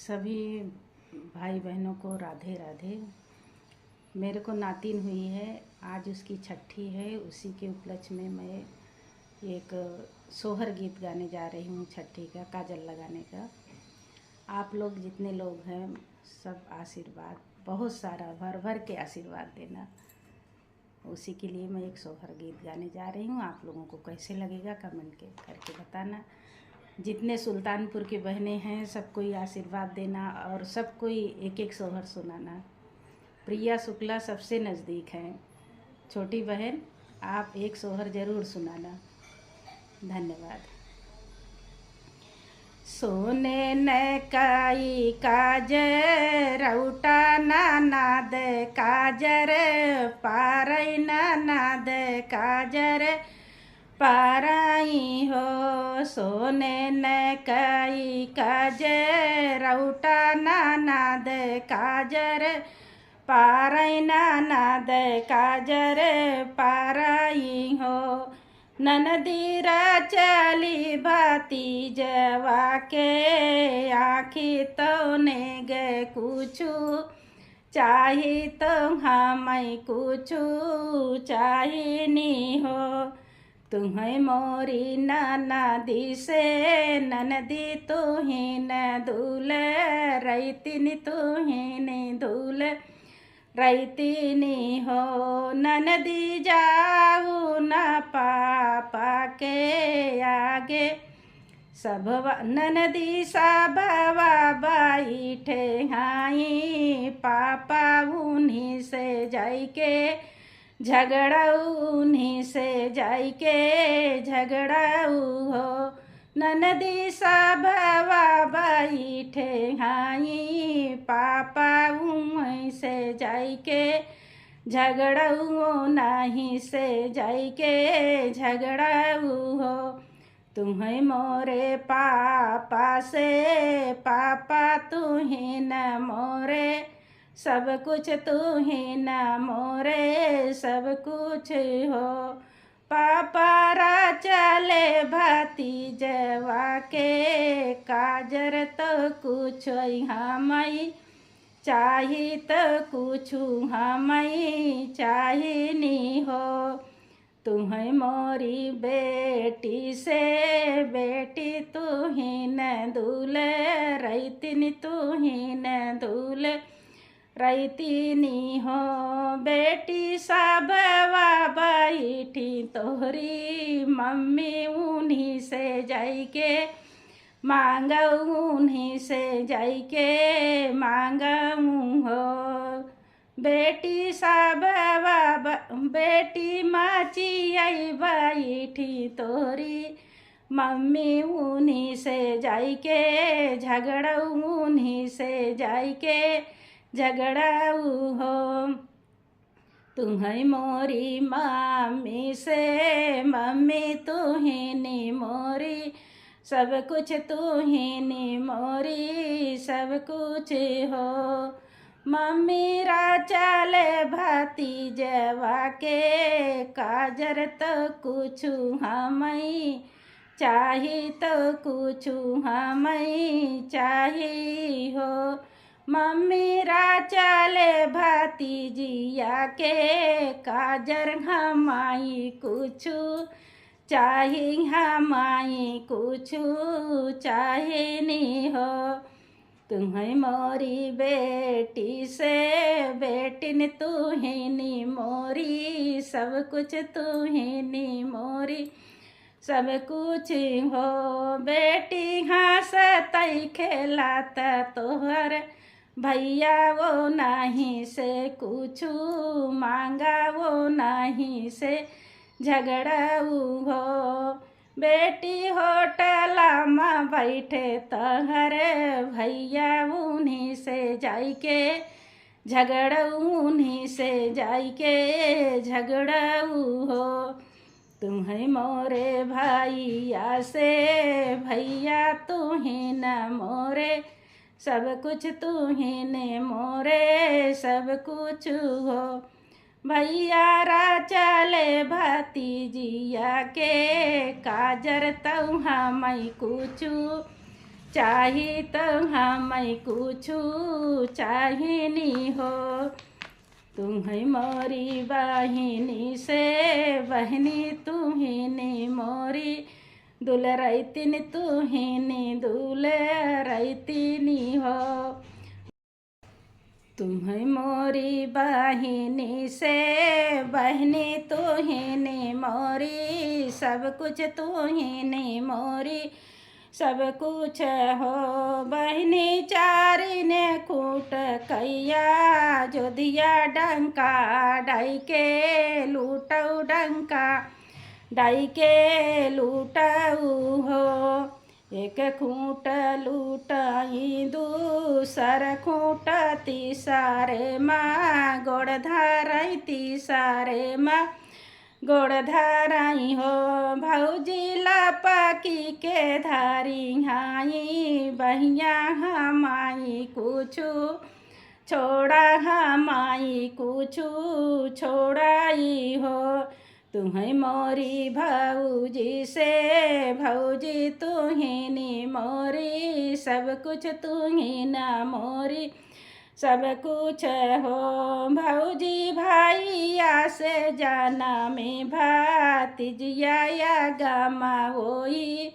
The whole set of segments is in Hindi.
सभी भाई बहनों को राधे राधे। मेरे को नातिन हुई है, आज उसकी छठी है। उसी के उपलक्ष्य में मैं एक सोहर गीत गाने जा रही हूँ, छठी का, काजल लगाने का। आप लोग जितने लोग हैं सब आशीर्वाद, बहुत सारा भर भर के आशीर्वाद देना। उसी के लिए मैं एक सोहर गीत गाने जा रही हूँ। आप लोगों को कैसे लगेगा कमेंट करके बताना। जितने सुल्तानपुर की बहनें हैं सबको आशीर्वाद देना और सबको एक एक सोहर सुनाना। प्रिया शुक्ला सबसे नज़दीक हैं, छोटी बहन आप एक सोहर ज़रूर सुनाना। धन्यवाद। सोने न काई काजर उठा नाद काजर पारई नाद काजर पाराई हो। सोने न काई काजर उठा नाद काजर पारई नाद काजर पाराई हो। ननदीरा चली भाती जवा के आखी तो ने गे कुछू चाही तो हमें कुछू चाहिनी हो। तुम्हें मोरी ननदी से ननदी तुहिन दूल रैतिन तुहिन दूल रैतिनी हो। ननदी जाऊ न पापा के आगे सब ननदी सबवा बैठे हाई पापा उन्हीं से जाइके झगड़ा उन्हीं से जाइके झगड़ाऊ हो। ननदी सबवा बैठे हाई पापा उन्हीं से जाइके झगड़ाऊ नहीं से जाइके झगड़ाऊ हो। तुम्हें मोरे पापा से पापा तुही न मोरे सब कुछ तुही न मोरे सब कुछ हो। पापा रा चले भाती जवा के काजर तो कुछ हमें चाही तो कुछ हमें चाहिनी हो। तुम्हें मोरी बेटी से बेटी तुहिन दूल रैतिन तुहिन दूल रैतिनी हो। बेटी सबवा बैठी तोहरी मम्मी उन्हीं से जाइके मांगऊ उन्हीं से जाइके मांगऊ हो। बेटी सबवा बेटी माची आई बैठी तोरी मम्मी उन्हीं से जाइके झगड़ऊ उन्हीं से जाइके झगड़ाऊ हो। तुम्हें मोरी मम्मी से मम्मी तुहिनी मोरी सब कुछ तुहिनी मोरी सब कुछ हो। मम्मी रा चले भाती जवा के काजर तो कुछ हमें चाही तो कुछ हमें चाही हो। मम्मी रा चले भाती जिया के काजर हमाई कुछ चाही हमाई कुछ चाहिनी हो। तुम्हें मोरी बेटी से बेटिन तुहिनी मोरी सब कुछ तुहिनी मोरी सब कुछ हो। बेटी हंसतई खेलात तोहर भैया वो नहीं से कुछ मांगा वो नहीं से झगड़ाऊ हो। बेटी होटल में बैठे तहर भैया उन्हीं से जाइके झगड़ाऊ उन्हीं से जाइके झगड़ाऊ हो। तुम्हें मोरे भैया से भैया तुहिन मोरे सब कुछ तुहिन मोरे सब कुछ हो। भैया रा चले भतीजिया के काजर तऊ हमें कुछ चाहे तो हमें कुछ चाहे नहीं हो। तुम्हें मोरी बहिनी से बहनी तुहिनी मोरी दुलरैतिन तुहिनी दुलरैतिनी हो। तुम्हें मोरी बहिनी से बहनी तुहिनी मोरी सब कुछ तुहिनी मोरी सब कुछ हो। बहनी चारी ने कूट कैया जो दिया डंका डाई के लूटऊ डंका डाई के लूटऊ हो। एक खूंट लूटाई दूसर खूंट तीसरे माँ गोड़ धाराई तीसरे माँ गोड़ धाराई हो। भौजी लापकी के धारी हाई बहिया हमाई कुछु छोड़ा हमाई कुछु छोड़ाई हो। तुम्हें मोरी भौजी से भौजी तुहिनी मोरी सब कुछ तुही न मोरी सब कुछ हो। भौजी भाइया से जाना में भातिजिया या गामा होई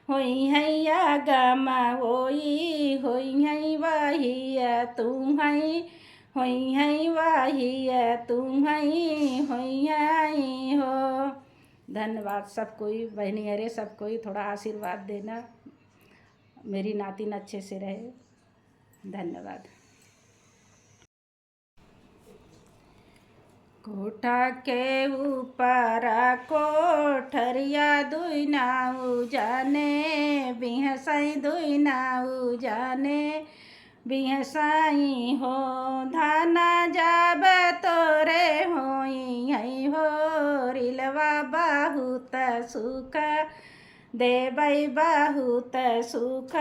होई है या गामा होई होई है वही तुम्हें होई है वही तुम्हें होई है हो। धन्यवाद सब कोई, बहनी अरे सब कोई थोड़ा आशीर्वाद देना, मेरी नातिन अच्छे से रहे। धन्यवाद। कोठा के ऊपर कोठरिया दुई नाऊ जाने बिहसाई दुई नाऊ जाने बिहसाई हो। धाना जाब तोरे होई है हो रिलवा बहुत सुख देबई बहुत सुख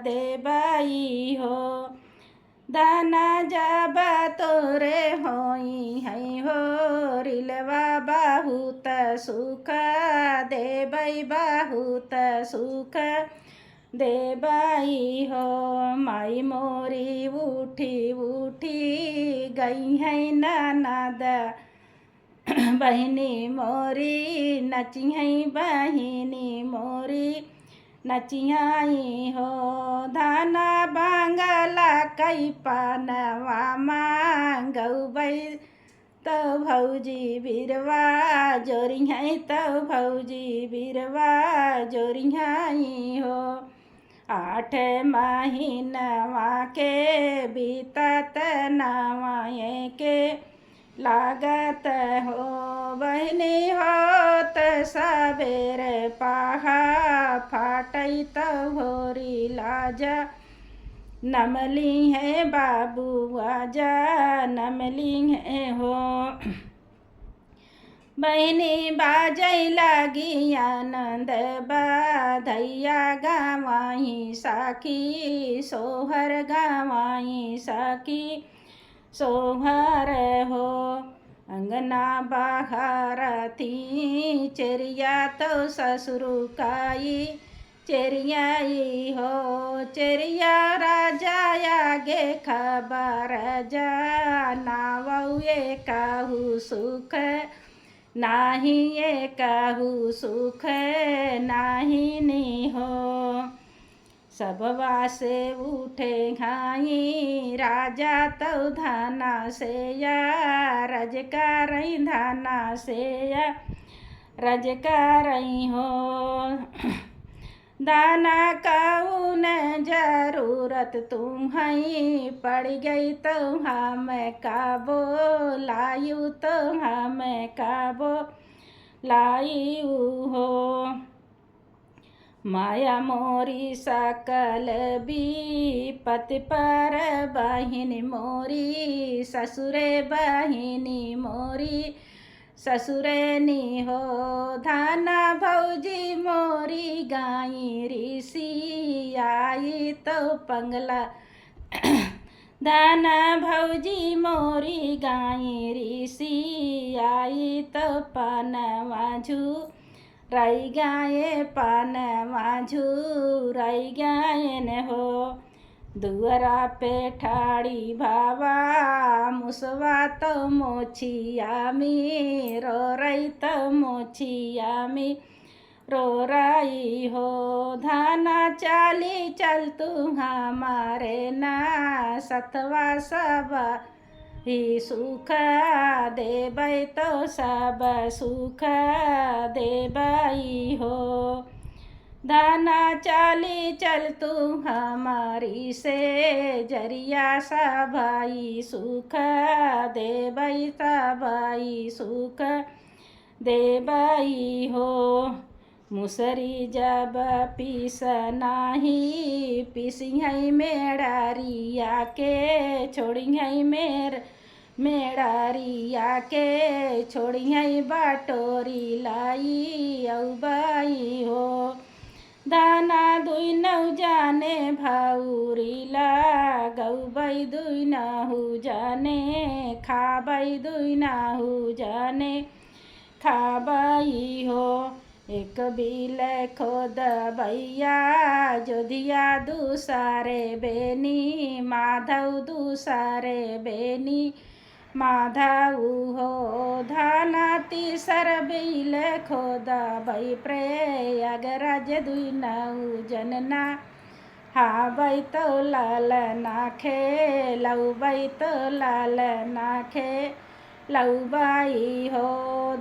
देबई हो। दाना जाब तोरे होई है हो रिलवा बहुत सुख देबई बहुत सुख देबई हो। माई मोरी उठी उठी गई है ननद बहिनी मोरी नची है बहिनी मोरी नचियाई हो। धाना बांगला कई पानवा मांगऊ बई तो भौजी बिरवा जोरी है तो भौजी बिरवा जोरी है हो। 8 महीनवा के बीतत नवाए के लागत हो। बहनी होत सबेर पाहा फाटई तो भोरी लाजा नमली है बाबू आजा नमली है हो। बहनी बाजई लागी आनंद बाधैया गावाई साखी सोहर गावाई साखी सोहर हो। अंगना बाहर थी चेरिया तो ससुरुकाई चेरियाई हो। चेरिया राजा आगे खबर जा नावऊ ये कहू सुख नाही ये कहू सुख नाही नी हो। सब वासे उठे घाई राजा तो धाना से या रजकारई धाना से या रजकारई हो। दाना कौन जरूरत तुम्हें पड़ गई तो हम काबो लायू तो हम काबो लायू हो। माया मोरी सकल विपत्ति पर बहिनी मोरी ससुरे बहिनी मोरी ससुरे नी हो। धाना भौजी मोरी गाई ऋषि आई तो पंगला धाना भौजी मोरी गाई ऋषि आई तो पनवा रही गाये पानवा झूराई गायन हो। दुअरा पे ठाड़ी भावा मुसवा तो मोछिया मी रो रही तो मोछिया मी रो रही हो। धाना चाली चल तू हमारे ना सतवा सबा ही सुख देबै तो सब सुख देबै हो। धाना चाली चल तू हमारी से जरिया सबाई सुख देबै सबाई सुख देबै हो। मुसरी जब पीस नाही पीसिहै मेड़ारिया के छोड़िहै मेड़ारिया के छोड़िहै बाटोरी लाई औबाई हो। दाना दुई नौ जाने भाउरीला गौबै दुई नहु जाने खाबै दुई नहु जाने खाबै हो। एक बिल खोद भैया जोधिया दूसरे बेनी माधव दूसरे बेनी माधव हो। धाना तीसर बिल खोद भई प्रयागराज दुई नौ जनना हाबै तो लाल नाखे लौबै तो लाल नाखे लौबाई हो।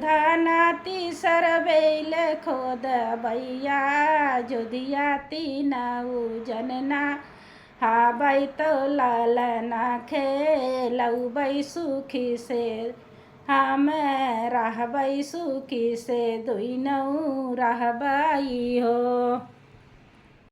धाना तीसर बेल खोद भैया जोधिया तीनऊ जनना हाबै तो लाल नाखे लौबै सुखी से हम रहबै सुखी से दुई नौ रहबै हो।